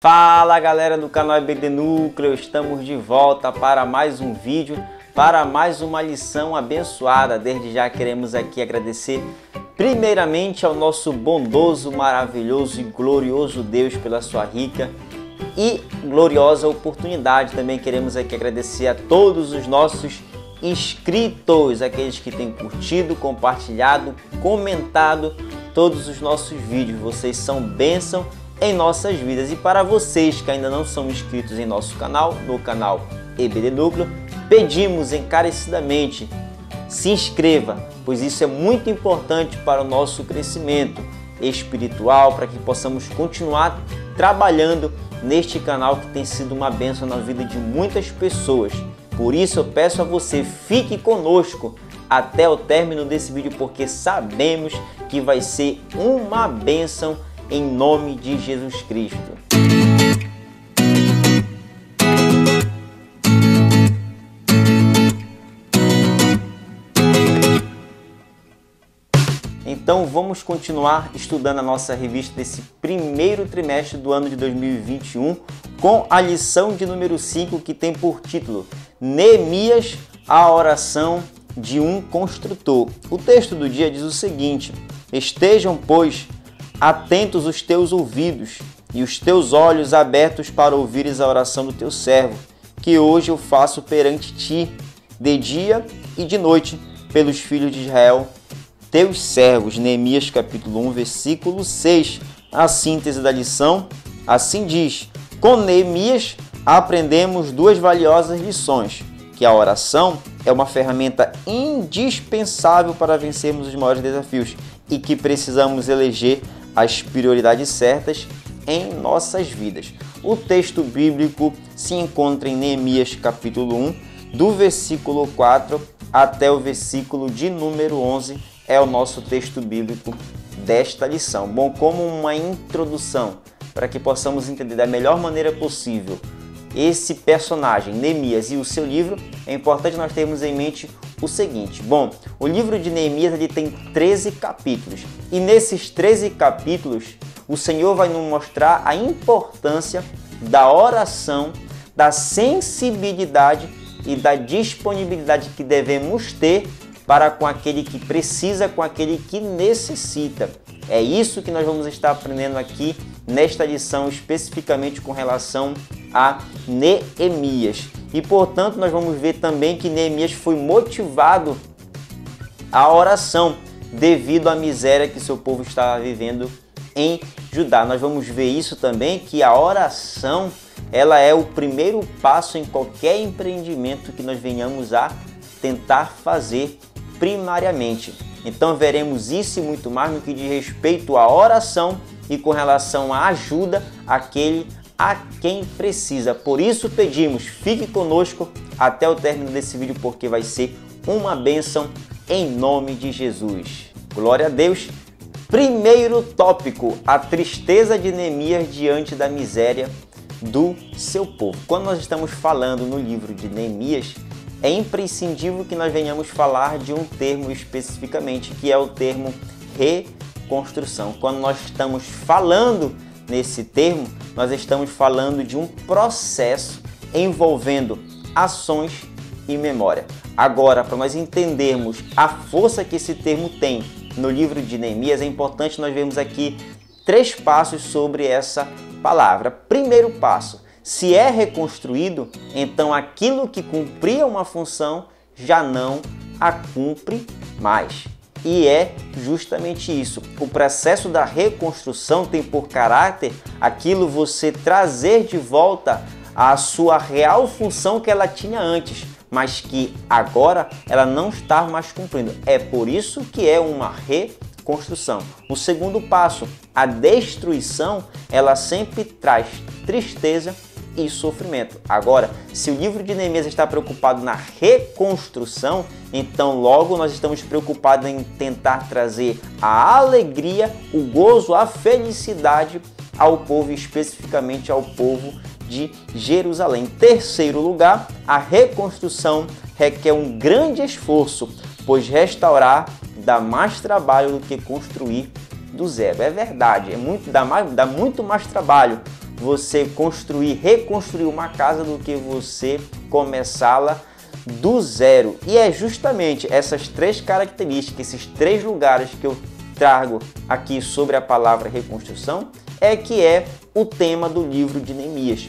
Fala galera do canal EBD Núcleo, estamos de volta para mais um vídeo, para mais uma lição abençoada. Desde já queremos aqui agradecer primeiramente ao nosso bondoso, maravilhoso e glorioso Deus pela sua rica e gloriosa oportunidade. Também queremos aqui agradecer a todos os nossos inscritos, aqueles que têm curtido, compartilhado, comentado todos os nossos vídeos. Vocês são bênção em nossas vidas. E para vocês que ainda não são inscritos em nosso canal, no canal EBD Núcleo, pedimos encarecidamente, se inscreva, pois isso é muito importante para o nosso crescimento espiritual, para que possamos continuar trabalhando neste canal que tem sido uma bênção na vida de muitas pessoas. Por isso eu peço a você, fique conosco até o término desse vídeo, porque sabemos que vai ser uma bênção em nome de Jesus Cristo. Então vamos continuar estudando a nossa revista desse primeiro trimestre do ano de 2021 com a lição de número 5, que tem por título Neemias, a oração de um construtor. O texto do dia diz o seguinte: estejam, pois, atentos os teus ouvidos e os teus olhos abertos para ouvires a oração do teu servo, que hoje eu faço perante ti, de dia e de noite, pelos filhos de Israel, teus servos. Neemias capítulo 1, versículo 6. A síntese da lição assim diz: com Neemias aprendemos duas valiosas lições, que a oração é uma ferramenta indispensável para vencermos os maiores desafios e que precisamos eleger as prioridades certas em nossas vidas. O texto bíblico se encontra em Neemias capítulo 1, do versículo 4 até o versículo de número 11, é o nosso texto bíblico desta lição. Bom, como uma introdução, para que possamos entender da melhor maneira possível esse personagem, Neemias, e o seu livro, é importante nós termos em mente o seguinte. Bom, o livro de Neemias ele tem 13 capítulos. E nesses 13 capítulos, o Senhor vai nos mostrar a importância da oração, da sensibilidade e da disponibilidade que devemos ter para com aquele que precisa, com aquele que necessita. É isso que nós vamos estar aprendendo aqui nesta lição, especificamente com relação a Neemias. E, portanto, nós vamos ver também que Neemias foi motivado à oração devido à miséria que seu povo estava vivendo em Judá. Nós vamos ver isso também, que a oração ela é o primeiro passo em qualquer empreendimento que nós venhamos a tentar fazer primariamente. Então veremos isso e muito mais no que diz respeito à oração e com relação à ajuda àquele a quem precisa. Por isso pedimos, fique conosco até o término desse vídeo, porque vai ser uma bênção em nome de Jesus. Glória a Deus. Primeiro tópico, a tristeza de Neemias diante da miséria do seu povo. Quando nós estamos falando no livro de Neemias, é imprescindível que nós venhamos falar de um termo especificamente, que é o termo reconstrução. Quando nós estamos falando nesse termo, nós estamos falando de um processo envolvendo ações e memória. Agora, para nós entendermos a força que esse termo tem no livro de Neemias, é importante nós vermos aqui 3 passos sobre essa palavra. Primeiro passo: se é reconstruído, então aquilo que cumpria uma função já não a cumpre mais. E é justamente isso. O processo da reconstrução tem por caráter aquilo você trazer de volta a sua real função que ela tinha antes, mas que agora ela não está mais cumprindo. É por isso que é uma reconstrução. O segundo passo, a destruição, ela sempre traz tristeza e sofrimento. Agora, se o livro de Neemias está preocupado na reconstrução, então logo nós estamos preocupados em tentar trazer a alegria, o gozo, a felicidade ao povo, especificamente ao povo de Jerusalém. Terceiro lugar, a reconstrução requer um grande esforço, pois restaurar dá mais trabalho do que construir do zero. É verdade, dá muito mais trabalho você reconstruir uma casa do que você começá-la do zero. E é justamente essas três características, esses três lugares que eu trago aqui sobre a palavra reconstrução, que é o tema do livro de Neemias.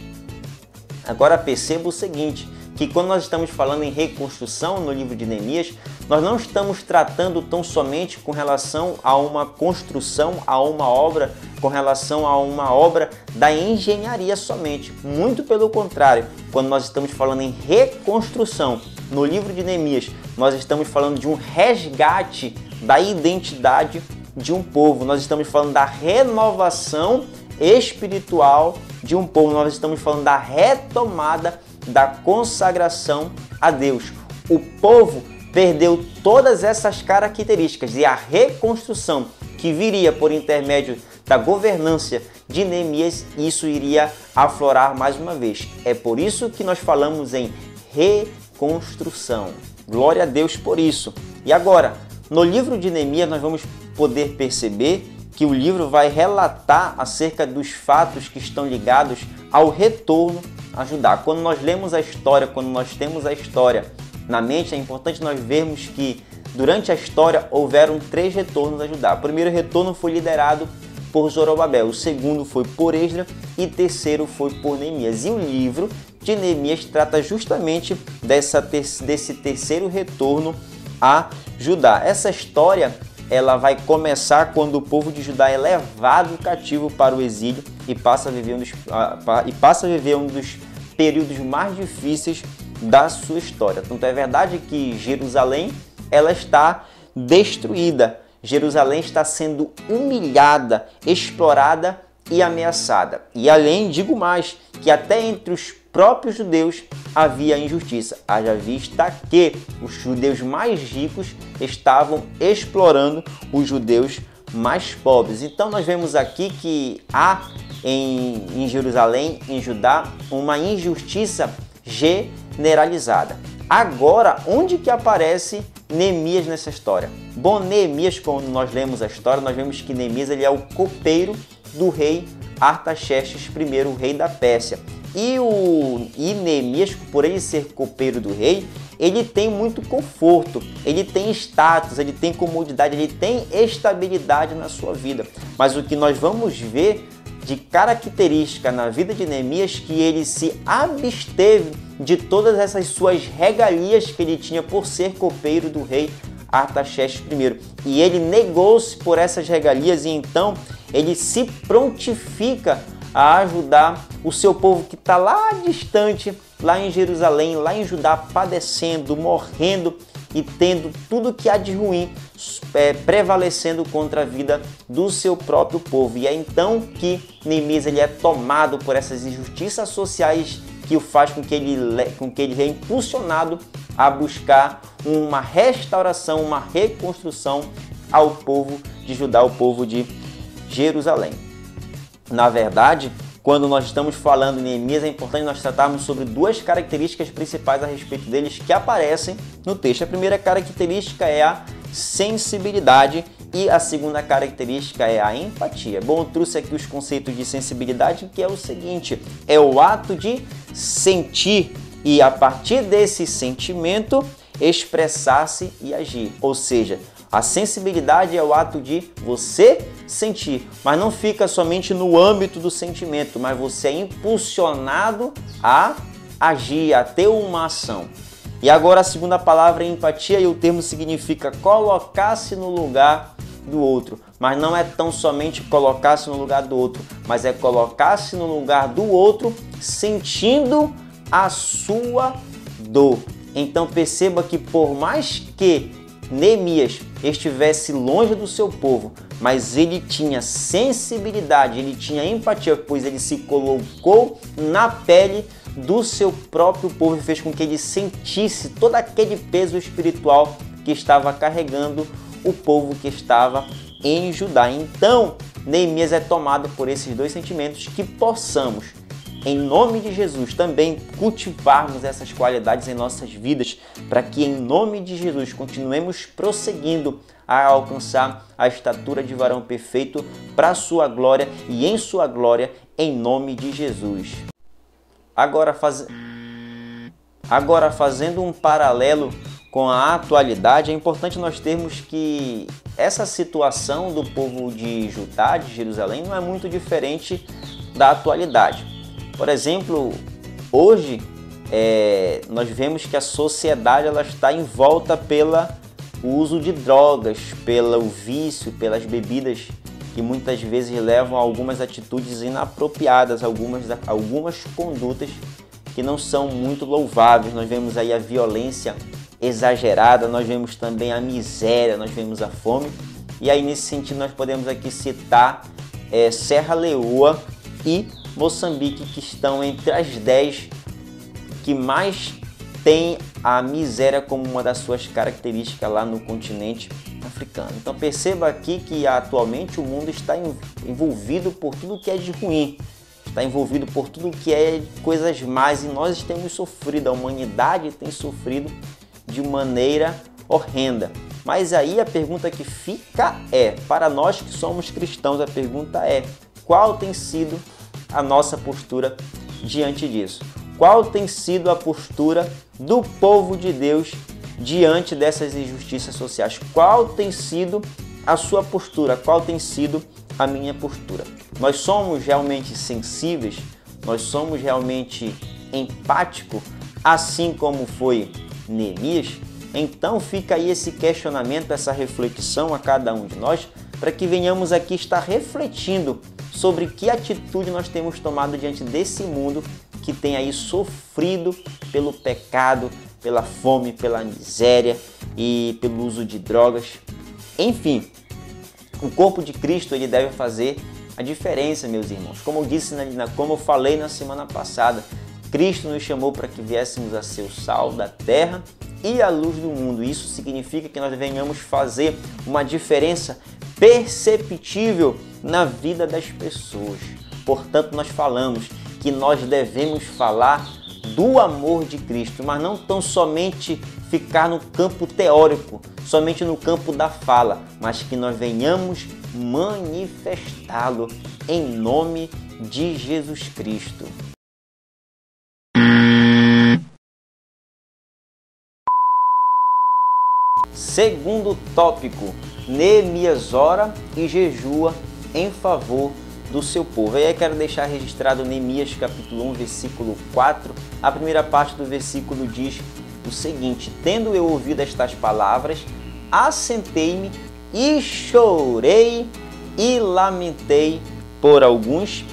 Agora perceba o seguinte, que quando nós estamos falando em reconstrução no livro de Neemias, nós não estamos tratando tão somente com relação a uma construção, a uma obra, com relação a uma obra da engenharia somente. Muito pelo contrário, quando nós estamos falando em reconstrução no livro de Neemias, nós estamos falando de um resgate da identidade de um povo. Nós estamos falando da renovação espiritual de um povo. Nós estamos falando da retomada da consagração a Deus. O povo perdeu todas essas características e a reconstrução que viria por intermédio da governança de Neemias, isso iria aflorar mais uma vez. É por isso que nós falamos em reconstrução. Glória a Deus por isso. E agora, no livro de Neemias, nós vamos poder perceber que o livro vai relatar acerca dos fatos que estão ligados ao retorno a Judá. Quando nós lemos a história, quando nós temos a história na mente, é importante nós vermos que durante a história houveram 3 retornos a Judá. O primeiro retorno foi liderado por Zorobabel, o segundo foi por Esdras e o terceiro foi por Neemias. E o livro de Neemias trata justamente desse terceiro retorno a Judá. Essa história ela vai começar quando o povo de Judá é levado cativo para o exílio e passa a viver um dos períodos mais difíceis da sua história. Tanto é verdade que Jerusalém ela está destruída. Jerusalém está sendo humilhada, explorada e ameaçada. E além, digo mais, que até entre os próprios judeus havia injustiça. Haja vista que os judeus mais ricos estavam explorando os judeus mais pobres. Então nós vemos aqui que há em Jerusalém, em Judá, uma injustiça generalizada. Agora, onde que aparece Neemias nessa história? Bom, Neemias, quando nós lemos a história, nós vemos que Neemias ele é o copeiro do rei Artaxerxes I, o rei da Pérsia. E Neemias, por ele ser copeiro do rei, ele tem muito conforto, ele tem status, ele tem comodidade, ele tem estabilidade na sua vida. Mas o que nós vamos ver de característica na vida de Neemias, que ele se absteve de todas essas suas regalias que ele tinha por ser copeiro do rei Artaxerxes I. E ele negou-se por essas regalias e então ele se prontifica a ajudar o seu povo que está lá distante, lá em Jerusalém, lá em Judá, padecendo, morrendo e tendo tudo que há de ruim prevalecendo contra a vida do seu próprio povo. E é então que Neemias ele é tomado por essas injustiças sociais que o faz com que ele é impulsionado a buscar uma restauração, uma reconstrução ao povo de Judá, ao povo de Jerusalém. Na verdade, quando nós estamos falando em Neemias, é importante nós tratarmos sobre 2 características principais a respeito deles que aparecem no texto. A primeira característica é a sensibilidade e a segunda característica é a empatia. Bom, eu trouxe aqui os conceitos de sensibilidade, que é o seguinte: é o ato de sentir e, a partir desse sentimento, expressar-se e agir. Ou seja, a sensibilidade é o ato de você sentir, mas não fica somente no âmbito do sentimento, mas você é impulsionado a agir, a ter uma ação. E agora a segunda palavra é empatia, e o termo significa colocar-se no lugar do outro. Mas não é tão somente colocar-se no lugar do outro, mas é colocar-se no lugar do outro sentindo a sua dor. Então perceba que por mais que Neemias estivesse longe do seu povo, mas ele tinha sensibilidade, ele tinha empatia, pois ele se colocou na pele do seu próprio povo e fez com que ele sentisse todo aquele peso espiritual que estava carregando o povo que estava em Judá. Então, Neemias é tomado por esses 2 sentimentos, que possamos, em nome de Jesus, também cultivarmos essas qualidades em nossas vidas, para que em nome de Jesus continuemos prosseguindo a alcançar a estatura de varão perfeito para a sua glória e em sua glória em nome de Jesus. Agora fazendo um paralelo com a atualidade, é importante nós termos que essa situação do povo de Judá, de Jerusalém, não é muito diferente da atualidade. Por exemplo, hoje nós vemos que a sociedade ela está envolta pelo uso de drogas, pelo vício, pelas bebidas que muitas vezes levam a algumas atitudes inapropriadas, algumas condutas que não são muito louváveis. Nós vemos aí a violência exagerada, nós vemos também a miséria, nós vemos a fome. E aí nesse sentido nós podemos aqui citar Serra Leoa e Moçambique, que estão entre as 10 que mais tem a miséria como uma das suas características lá no continente africano. Então perceba aqui que atualmente o mundo está envolvido por tudo que é de ruim, está envolvido por tudo que é coisas más, e nós temos sofrido, a humanidade tem sofrido de maneira horrenda. Mas aí a pergunta que fica para nós que somos cristãos, a pergunta qual tem sido a nossa postura diante disso? Qual tem sido a postura do povo de Deus diante dessas injustiças sociais? Qual tem sido a sua postura? Qual tem sido a minha postura? Nós somos realmente sensíveis? Nós somos realmente empáticos, assim como foi Neemias? Então fica aí esse questionamento, essa reflexão a cada um de nós, para que venhamos aqui estar refletindo sobre que atitude nós temos tomado diante desse mundo que tem aí sofrido pelo pecado, pela fome, pela miséria e pelo uso de drogas. Enfim, o corpo de Cristo ele deve fazer a diferença, meus irmãos. Como eu disse, como eu falei na semana passada, Cristo nos chamou para que viéssemos a ser o sal da terra e a luz do mundo. Isso significa que nós venhamos fazer uma diferença perceptível na vida das pessoas. Portanto, nós falamos que nós devemos falar do amor de Cristo, mas não tão somente ficar no campo teórico, somente no campo da fala, mas que nós venhamos manifestá-lo em nome de Jesus Cristo. Segundo tópico, Neemias ora e jejua em favor do seu povo. E aí quero deixar registrado Neemias capítulo 1, versículo 4. A primeira parte do versículo diz o seguinte: tendo eu ouvido estas palavras, assentei-me e chorei e lamentei por alguns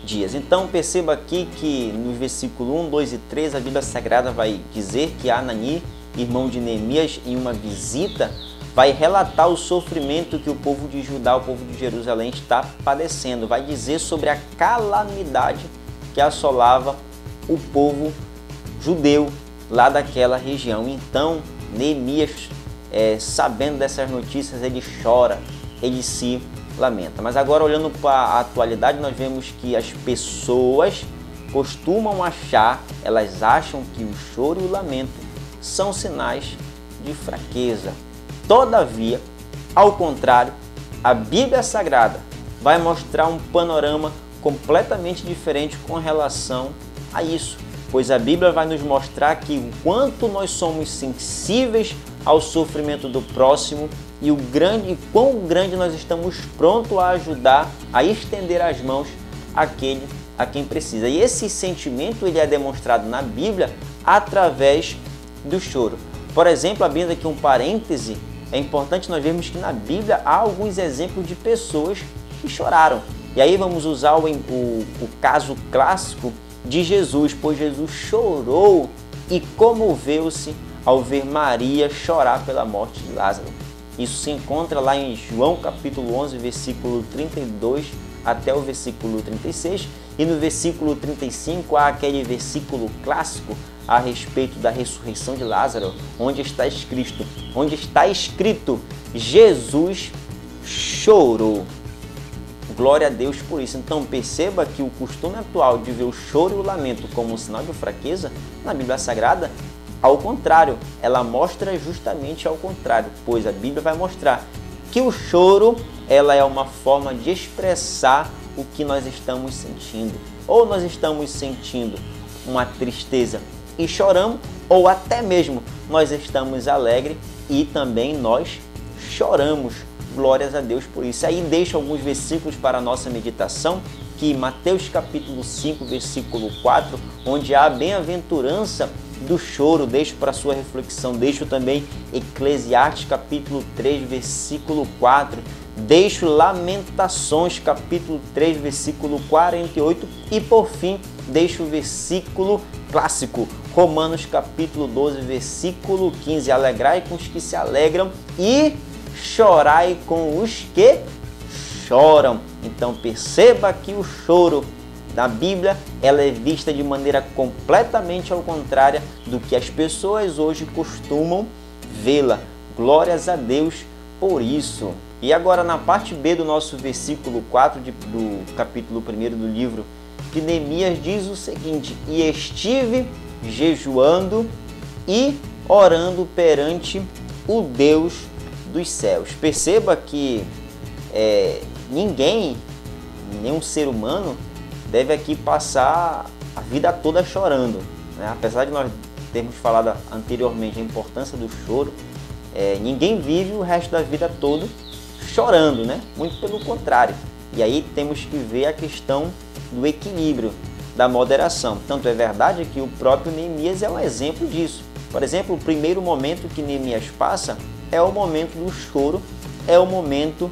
dias. Então perceba aqui que no versículo 1, 2 e 3 a Bíblia Sagrada vai dizer que Anani, irmão de Neemias, em uma visita, vai relatar o sofrimento que o povo de Judá, o povo de Jerusalém está padecendo. Vai dizer sobre a calamidade que assolava o povo judeu lá daquela região. Então, Neemias, sabendo dessas notícias, ele chora, ele se lamenta. Mas agora, olhando para a atualidade, nós vemos que as pessoas costumam elas acham que o choro e o lamento são sinais de fraqueza. Todavia, ao contrário, a Bíblia Sagrada vai mostrar um panorama completamente diferente com relação a isso, pois a Bíblia vai nos mostrar que o quanto nós somos sensíveis ao sofrimento do próximo e quão grande nós estamos prontos a ajudar, a estender as mãos àquele a quem precisa. E esse sentimento ele é demonstrado na Bíblia através do choro. Por exemplo, abrindo aqui um parêntese, é importante nós vermos que na Bíblia há alguns exemplos de pessoas que choraram. E aí vamos usar o caso clássico de Jesus, pois Jesus chorou e comoveu-se ao ver Maria chorar pela morte de Lázaro. Isso se encontra lá em João capítulo 11, versículo 32 até o versículo 36. E no versículo 35 há aquele versículo clássico a respeito da ressurreição de Lázaro, onde está escrito, Jesus chorou. Glória a Deus por isso. Então perceba que o costume atual de ver o choro e o lamento como um sinal de fraqueza, na Bíblia Sagrada, ao contrário, ela mostra justamente ao contrário, pois a Bíblia vai mostrar que o choro ela é uma forma de expressar o que nós estamos sentindo. Ou nós estamos sentindo uma tristeza e choramos, ou até mesmo nós estamos alegres e também nós choramos. Glórias a Deus por isso. Aí deixa alguns versículos para a nossa meditação, que Mateus capítulo 5, versículo 4, onde há a bem-aventurança do choro, deixo para sua reflexão. Deixo também Eclesiastes capítulo 3, versículo 4, deixo Lamentações capítulo 3, versículo 48 e por fim deixo o versículo clássico, Romanos capítulo 12, versículo 15, alegrai com os que se alegram e chorai com os que choram. Então perceba que o choro na Bíblia ela é vista de maneira completamente ao contrária do que as pessoas hoje costumam vê-la. Glórias a Deus por isso. E agora na parte B do nosso versículo 4 do capítulo 1 do livro de Neemias diz o seguinte: e estive jejuando e orando perante o Deus dos céus. Perceba que nenhum ser humano deve aqui passar a vida toda chorando, né? Apesar de nós termos falado anteriormente a importância do choro, ninguém vive o resto da vida toda chorando, né? Muito pelo contrário. E aí temos que ver a questão do equilíbrio, da moderação. Tanto é verdade que o próprio Neemias é um exemplo disso. Por exemplo, o primeiro momento que Neemias passa é o momento do choro, é o momento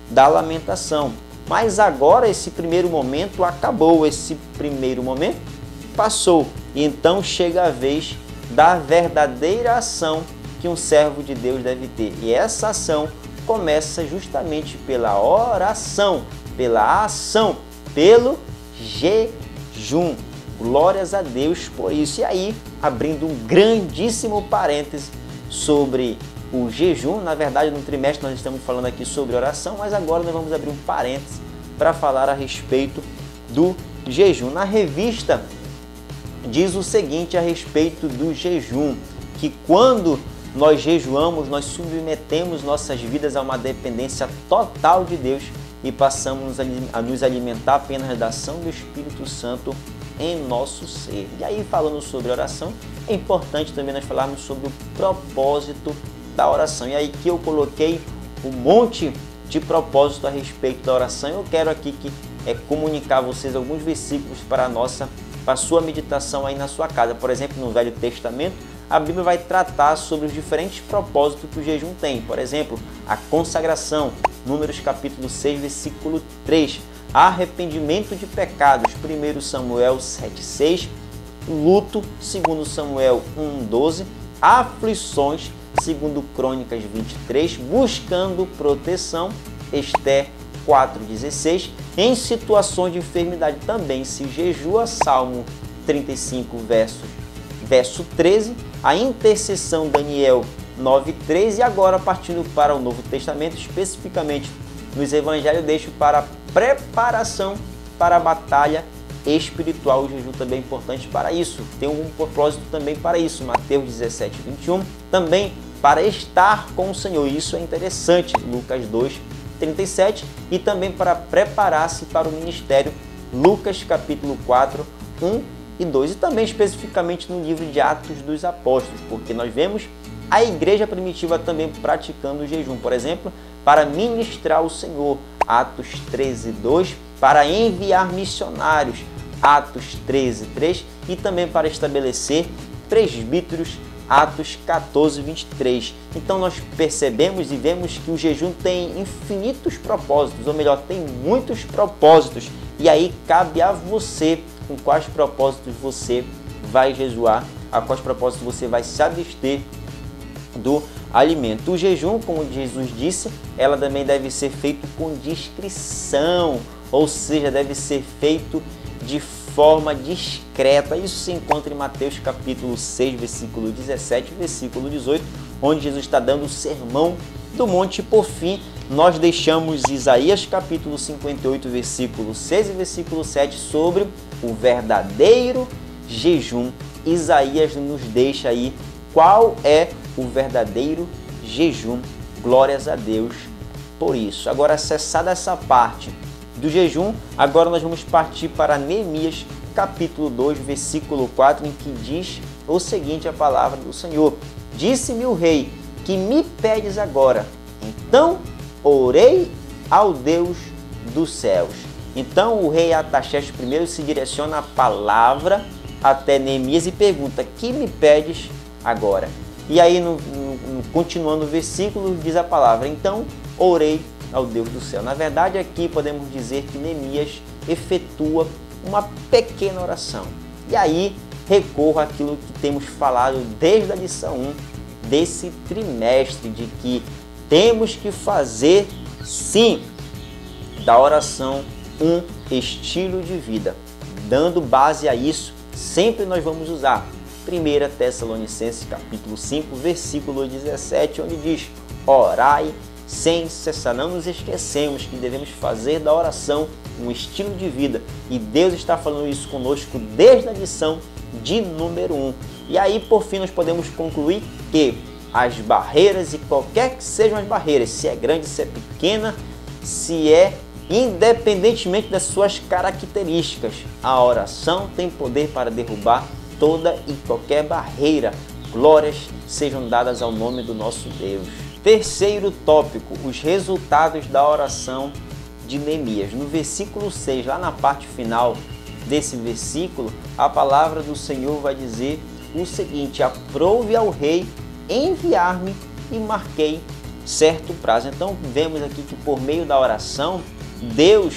da lamentação. Mas agora esse primeiro momento acabou, esse primeiro momento passou. E então chega a vez da verdadeira ação que um servo de Deus deve ter. E essa ação começa justamente pela oração, pela ação, pelo jejum. Glórias a Deus por isso. E aí, abrindo um grandíssimo parêntese sobre o jejum, na verdade no trimestre nós estamos falando aqui sobre oração, mas agora nós vamos abrir um parêntese para falar a respeito do jejum. Na revista diz o seguinte a respeito do jejum, que quando nós jejuamos, nós submetemos nossas vidas a uma dependência total de Deus e passamos a nos alimentar apenas da ação do Espírito Santo em nosso ser. E aí, falando sobre oração, é importante também nós falarmos sobre o propósito da oração. E aí que eu coloquei um monte de propósito a respeito da oração. Eu quero aqui comunicar a vocês alguns versículos para a sua meditação aí na sua casa. Por exemplo, no Velho Testamento, a Bíblia vai tratar sobre os diferentes propósitos que o jejum tem. Por exemplo, a consagração, Números capítulo 6, versículo 3. Arrependimento de pecados, 1 Samuel 7,6. Luto, 2 Samuel 1,12. Aflições, 2 Crônicas 23. Buscando proteção, Ester 4,16. Em situações de enfermidade também se jejua, Salmo 35, verso 13. A intercessão, Daniel 9,3. E agora, partindo para o Novo Testamento, especificamente nos Evangelhos, deixo para a preparação para a batalha espiritual. O jejum também é importante para isso. Tem um propósito também para isso. Mateus 17, 21. Também para estar com o Senhor. Isso é interessante. Lucas 2, 37. E também para preparar-se para o ministério. Lucas capítulo 4, 1 e 2. E também especificamente no livro de Atos dos Apóstolos, porque nós vemos a igreja primitiva também praticando o jejum. Por exemplo, para ministrar o Senhor, Atos 13, 2, para enviar missionários, Atos 13, 3, e também para estabelecer presbíteros, Atos 14, 23. Então nós percebemos e vemos que o jejum tem infinitos propósitos, ou melhor, tem muitos propósitos. E aí cabe a você com quais propósitos você vai jejuar, a quais propósitos você vai se abster do alimento. O jejum, como Jesus disse, ela também deve ser feito com discrição, ou seja, deve ser feito de forma discreta. Isso se encontra em Mateus capítulo 6, versículo 17 e versículo 18, onde Jesus está dando o sermão do monte. E por fim, nós deixamos Isaías capítulo 58, versículo 6 e versículo 7 sobre o verdadeiro jejum. Isaías nos deixa aí qual é o verdadeiro jejum. Glórias a Deus por isso. Agora, acessada essa parte do jejum, agora nós vamos partir para Neemias, capítulo 2, versículo 4, em que diz o seguinte, a palavra do Senhor: Disse-me o rei, que me pedes agora? Então orei ao Deus dos céus. Então o rei Artaxerxes primeiro se direciona a palavra até Neemias e pergunta: que me pedes agora? E aí, continuando o versículo, diz a palavra: então orei ao Deus do céu. Na verdade, aqui podemos dizer que Neemias efetua uma pequena oração. E aí recorro àquilo que temos falado desde a lição 1 desse trimestre, de que temos que fazer, sim, da oração um estilo de vida. Dando base a isso, sempre nós vamos usar 1 Tessalonicenses capítulo 5, versículo 17, onde diz: orai sem cessar. Não nos esquecemos que devemos fazer da oração um estilo de vida. E Deus está falando isso conosco desde a lição de número 1. E aí, por fim, nós podemos concluir que as barreiras, e qualquer que sejam as barreiras, se é grande, se é pequena, se é independentemente das suas características, a oração tem poder para derrubar toda e qualquer barreira. Glórias sejam dadas ao nome do nosso Deus. Terceiro tópico, os resultados da oração de Neemias. No versículo 6, lá na parte final desse versículo, a palavra do Senhor vai dizer o seguinte: aprove ao rei enviar-me e marquei certo prazo. Então vemos aqui que por meio da oração, Deus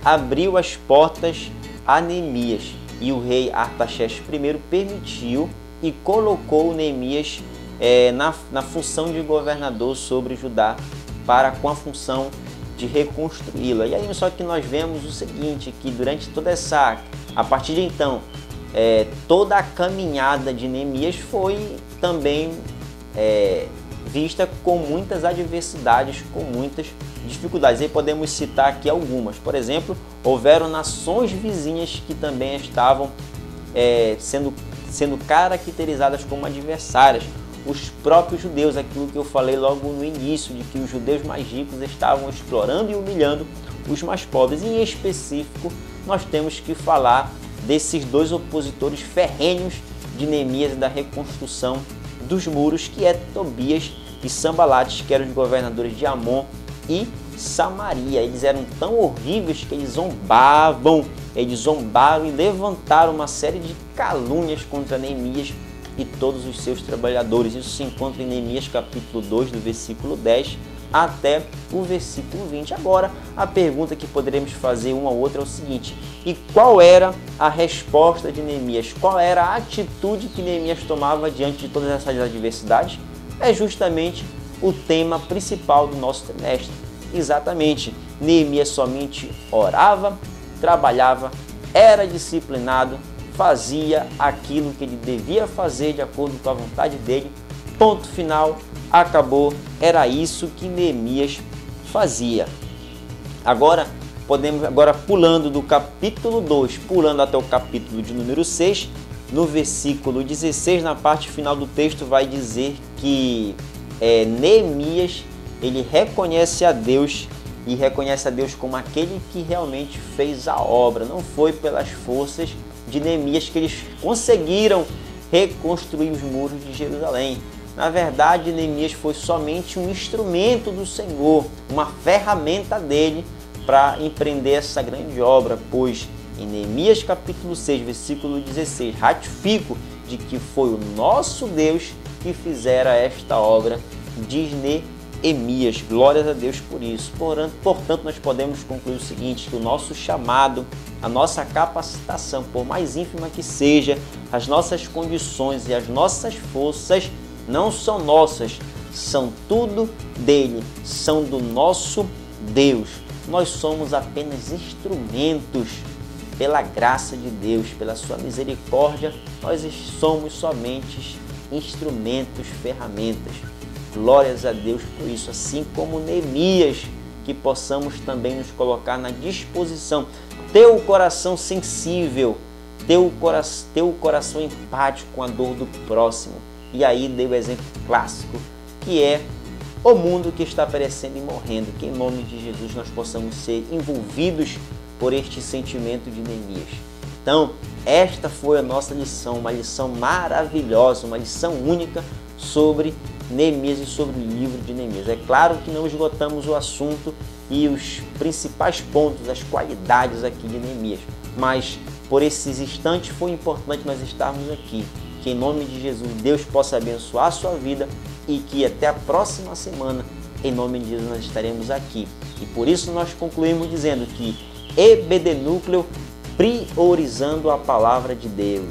abriu as portas a Neemias, e o rei Artaxerxes I permitiu e colocou Neemias na função de governador sobre Judá, com a função de reconstruí-la. E aí só que nós vemos o seguinte, que durante toda a partir de então, toda a caminhada de Neemias foi também vista com muitas adversidades, com muitas dificuldades. Aí podemos citar aqui algumas. Por exemplo, houveram nações vizinhas que também estavam sendo caracterizadas como adversárias. Os próprios judeus, aquilo que eu falei logo no início, de que os judeus mais ricos estavam explorando e humilhando os mais pobres. E, em específico, nós temos que falar desses dois opositores ferrenhos de Neemias e da reconstrução dos muros, que é Tobias e Sanbalates, que eram os governadores de Amon e Samaria. Eles eram tão horríveis que eles zombaram e levantaram uma série de calúnias contra Neemias e todos os seus trabalhadores. Isso se encontra em Neemias capítulo 2, do versículo 10 até o versículo 20. Agora, a pergunta que poderemos fazer uma ou outra é o seguinte: e qual era a resposta de Neemias? Qual era a atitude que Neemias tomava diante de todas essas adversidades? É justamente o tema principal do nosso trimestre. Exatamente, Neemias somente orava, trabalhava, era disciplinado, fazia aquilo que ele devia fazer de acordo com a vontade dele. Ponto final, acabou. Era isso que Neemias fazia. Agora, pulando do capítulo 2, pulando até o capítulo de número 6, no versículo 16, na parte final do texto, vai dizer que Neemias, ele reconhece a Deus, e reconhece a Deus como aquele que realmente fez a obra. Não foi pelas forças de Neemias que eles conseguiram reconstruir os muros de Jerusalém. Na verdade, Neemias foi somente um instrumento do Senhor, uma ferramenta dele para empreender essa grande obra, pois em Neemias capítulo 6, versículo 16, ratifico de que foi o nosso Deus que fizera esta obra, diz Neemias. Glórias a Deus por isso. Portanto, nós podemos concluir o seguinte, que o nosso chamado, a nossa capacitação, por mais ínfima que seja, as nossas condições e as nossas forças não são nossas, são tudo dele, são do nosso Deus. Nós somos apenas instrumentos pela graça de Deus, pela sua misericórdia, nós somos somente instrumentos, ferramentas. Glórias a Deus por isso, assim como Neemias, que possamos também nos colocar na disposição, ter o coração sensível, ter o coração empático com a dor do próximo. E aí dei o exemplo clássico, que é o mundo que está perecendo e morrendo. Que em nome de Jesus nós possamos ser envolvidos por este sentimento de Neemias. Então, esta foi a nossa lição, uma lição maravilhosa, uma lição única sobre Neemias e sobre o livro de Neemias. É claro que não esgotamos o assunto e os principais pontos, as qualidades aqui de Neemias, mas por esses instantes foi importante nós estarmos aqui. Que em nome de Jesus Deus possa abençoar a sua vida e que até a próxima semana, em nome de Jesus, nós estaremos aqui. E por isso nós concluímos dizendo que EBD Núcleo, priorizando a palavra de Deus.